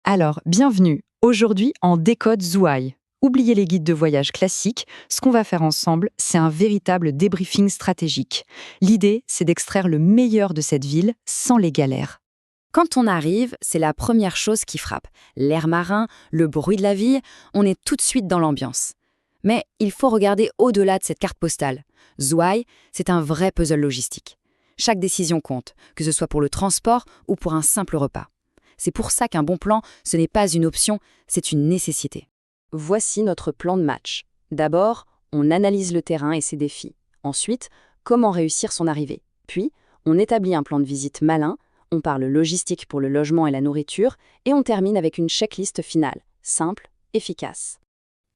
Alors, bienvenue. Aujourd'hui, en décode Zhuhai. Oubliez les guides de voyage classiques, ce qu'on va faire ensemble, c'est un véritable débriefing stratégique. L'idée, c'est d'extraire le meilleur de cette ville sans les galères. Quand on arrive, c'est la première chose qui frappe. L'air marin, le bruit de la ville, on est tout de suite dans l'ambiance. Mais il faut regarder au-delà de cette carte postale. Zhuhai, c'est un vrai puzzle logistique. Chaque décision compte, que ce soit pour le transport ou pour un simple repas. C'est pour ça qu'un bon plan, ce n'est pas une option, c'est une nécessité. Voici notre plan de match. D'abord, on analyse le terrain et ses défis. Ensuite, comment réussir son arrivée. Puis, on établit un plan de visite malin, on parle logistique pour le logement et la nourriture, et on termine avec une checklist finale, simple, efficace.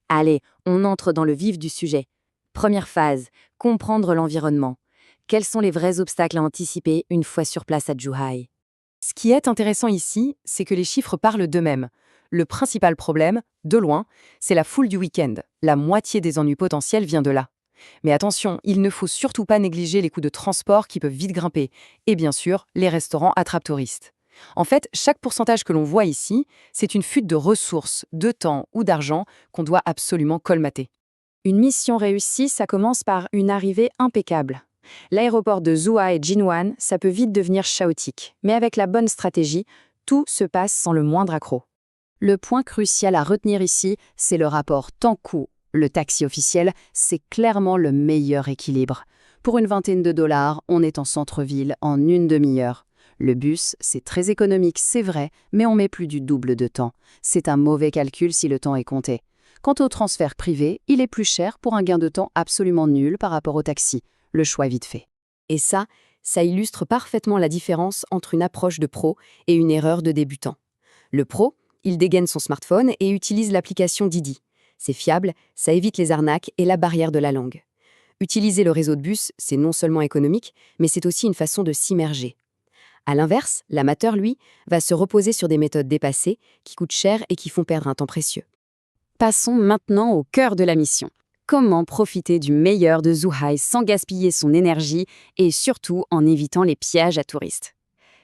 Allez, on entre dans le vif du sujet. Première phase, comprendre l'environnement. Quels sont les vrais obstacles à anticiper une fois sur place à Zhuhai? Ce qui est intéressant ici, c'est que les chiffres parlent d'eux-mêmes. Le principal problème, de loin, c'est la foule du week-end. La moitié des ennuis potentiels vient de là. Mais attention, il ne faut surtout pas négliger les coûts de transport qui peuvent vite grimper. Et bien sûr, les restaurants attrapent touristes. En fait, chaque pourcentage que l'on voit ici, c'est une fuite de ressources, de temps ou d'argent qu'on doit absolument colmater. Une mission réussie, ça commence par une arrivée impeccable. L'aéroport de Zhuhai et Jinwan, ça peut vite devenir chaotique. Mais avec la bonne stratégie, tout se passe sans le moindre accroc. Le point crucial à retenir ici, c'est le rapport temps-coût. Le taxi officiel, c'est clairement le meilleur équilibre. Pour une vingtaine de dollars, on est en centre-ville en une demi-heure. Le bus, c'est très économique, c'est vrai, mais on met plus du double de temps. C'est un mauvais calcul si le temps est compté. Quant au transfert privé, il est plus cher pour un gain de temps absolument nul par rapport au taxi. Le choix est vite fait. Et ça illustre parfaitement la différence entre une approche de pro et une erreur de débutant. Le pro, il dégaine son smartphone et utilise l'application Didi. C'est fiable, ça évite les arnaques et la barrière de la langue. Utiliser le réseau de bus, c'est non seulement économique, mais c'est aussi une façon de s'immerger. À l'inverse, l'amateur, lui, va se reposer sur des méthodes dépassées, qui coûtent cher et qui font perdre un temps précieux. Passons maintenant au cœur de la mission. Comment profiter du meilleur de Zhuhai sans gaspiller son énergie et surtout en évitant les pièges à touristes?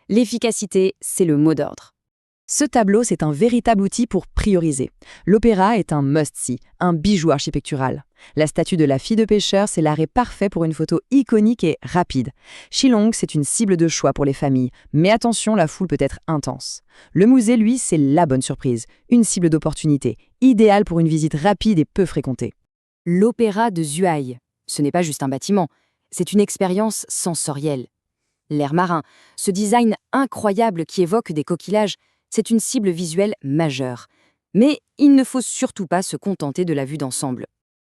L'efficacité, c'est le mot d'ordre. Ce tableau, c'est un véritable outil pour prioriser. L'opéra est un must-see, un bijou architectural. La statue de la fille de pêcheur, c'est l'arrêt parfait pour une photo iconique et rapide. Shillong, c'est une cible de choix pour les familles, mais attention, la foule peut être intense. Le musée, lui, c'est la bonne surprise, une cible d'opportunité, idéale pour une visite rapide et peu fréquentée. L'opéra de Zhuhai, ce n'est pas juste un bâtiment, c'est une expérience sensorielle. L'air marin, ce design incroyable qui évoque des coquillages, c'est une cible visuelle majeure. Mais il ne faut surtout pas se contenter de la vue d'ensemble.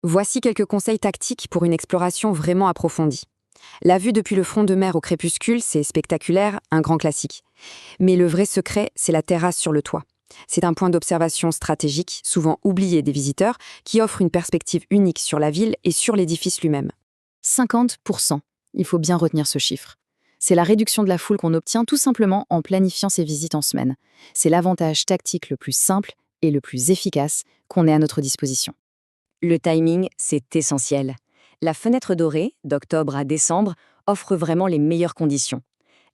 Voici quelques conseils tactiques pour une exploration vraiment approfondie. La vue depuis le front de mer au crépuscule, c'est spectaculaire, un grand classique. Mais le vrai secret, c'est la terrasse sur le toit. C'est un point d'observation stratégique, souvent oublié des visiteurs, qui offre une perspective unique sur la ville et sur l'édifice lui-même. 50%, il faut bien retenir ce chiffre. C'est la réduction de la foule qu'on obtient tout simplement en planifiant ses visites en semaine. C'est l'avantage tactique le plus simple et le plus efficace qu'on ait à notre disposition. Le timing, c'est essentiel. La fenêtre dorée, d'octobre à décembre, offre vraiment les meilleures conditions.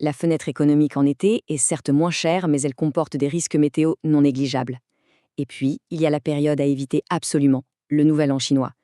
La fenêtre économique en été est certes moins chère, mais elle comporte des risques météo non négligeables. Et puis, il y a la période à éviter absolument, le Nouvel An chinois.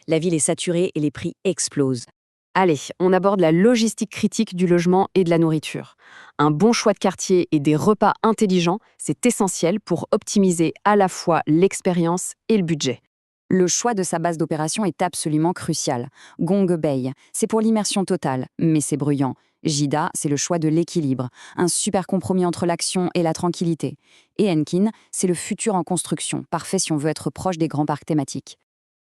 La ville est saturée et les prix explosent. Allez, on aborde la logistique critique du logement et de la nourriture. Un bon choix de quartier et des repas intelligents, c'est essentiel pour optimiser à la fois l'expérience et le budget. Le choix de sa base d'opération est absolument crucial. Gong Bay, c'est pour l'immersion totale, mais c'est bruyant. Jida, c'est le choix de l'équilibre, un super compromis entre l'action et la tranquillité. Et Enkin, c'est le futur en construction, parfait si on veut être proche des grands parcs thématiques.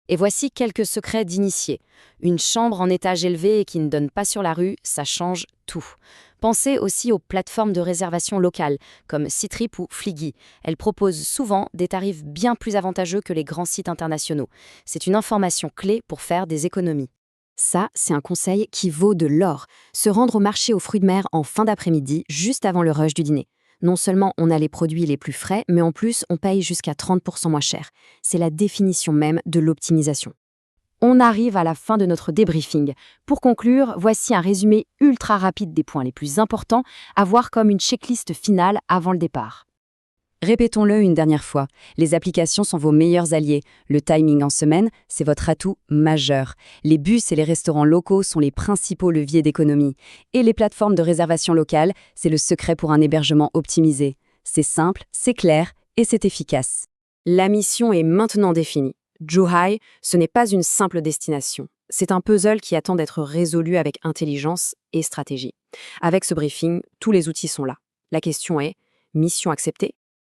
Et voici quelques secrets d'initiés. Une chambre en étage élevé et qui ne donne pas sur la rue, ça change tout. Pensez aussi aux plateformes de réservation locales, comme Ctrip ou Fliggy. Elles proposent souvent des tarifs bien plus avantageux que les grands sites internationaux. C'est une information clé pour faire des économies. Ça, c'est un conseil qui vaut de l'or. Se rendre au marché aux fruits de mer en fin d'après-midi, juste avant le rush du dîner. Non seulement on a les produits les plus frais, mais en plus, on paye jusqu'à 30% moins cher. C'est la définition même de l'optimisation. On arrive à la fin de notre débriefing. Pour conclure, voici un résumé ultra rapide des points les plus importants à voir comme une checklist finale avant le départ. Répétons-le une dernière fois, les applications sont vos meilleurs alliés. Le timing en semaine, c'est votre atout majeur. Les bus et les restaurants locaux sont les principaux leviers d'économie. Et les plateformes de réservation locale, c'est le secret pour un hébergement optimisé. C'est simple, c'est clair et c'est efficace. La mission est maintenant définie. Zhuhai, ce n'est pas une simple destination. C'est un puzzle qui attend d'être résolu avec intelligence et stratégie. Avec ce briefing, tous les outils sont là. La question est, mission acceptée?